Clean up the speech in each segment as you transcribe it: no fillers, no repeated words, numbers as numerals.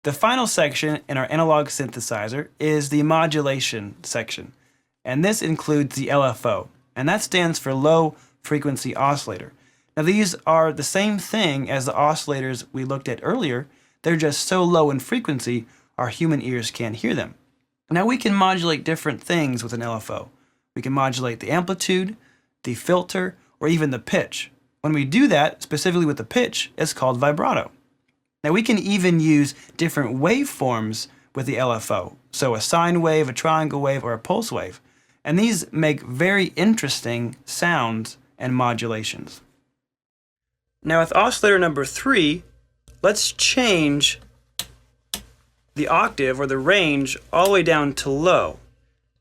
The final section in our analog synthesizer is the modulation section, and this includes the LFO, and that stands for Low Frequency Oscillator. Now these are the same thing as the oscillators we looked at earlier. They're just so low in frequency our human ears can't hear them. Now we can modulate different things with an LFO. We can modulate the amplitude, the filter, or even the pitch. When we do that, specifically with the pitch, it's called vibrato. Now we can even use different waveforms with the LFO. So a sine wave, a triangle wave, or a pulse wave. And these make very interesting sounds and modulations. Now with oscillator number 3, let's change the octave or the range all the way down to low.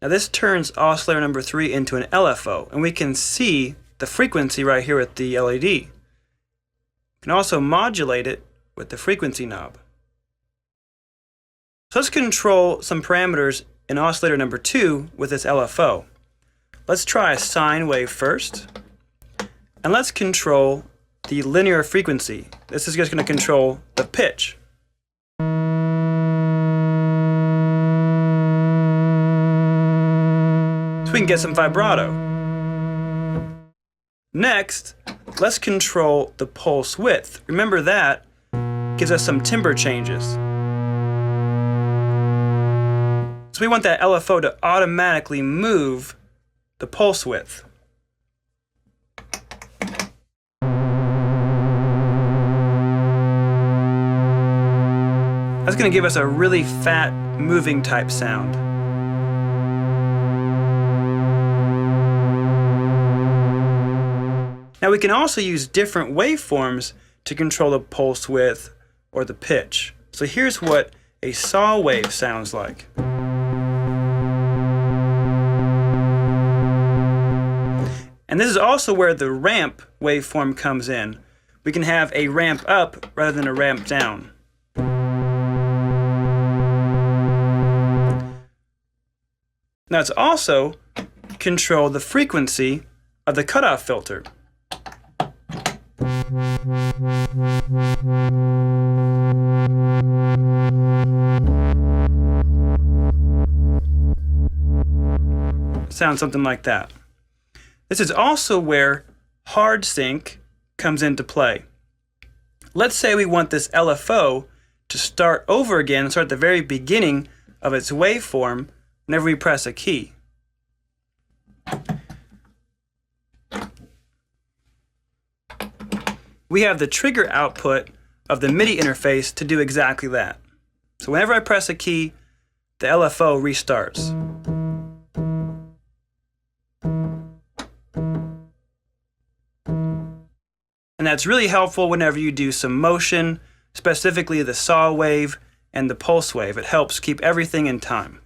Now this turns oscillator number 3 into an LFO, and we can see the frequency right here with the LED. We can also modulate it with the frequency knob. So let's control some parameters in oscillator number 2 with this LFO. Let's try a sine wave first, and let's control the linear frequency. This is just going to control the pitch. So we can get some vibrato. Next, let's control the pulse width. Remember that gives us some timbre changes. So we want that LFO to automatically move the pulse width. That's going to give us a really fat, moving type sound. Now we can also use different waveforms to control the pulse width or the pitch. So here's what a saw wave sounds like. And this is also where the ramp waveform comes in. We can have a ramp up rather than a ramp down. Now it's also control the frequency of the cutoff filter. Sounds something like that. This is also where hard sync comes into play. Let's say we want this LFO to start over again, start at the very beginning of its waveform whenever we press a key. We have the trigger output of the MIDI interface to do exactly that. So whenever I press a key, the LFO restarts. And that's really helpful whenever you do some motion, specifically the saw wave and the pulse wave. It helps keep everything in time.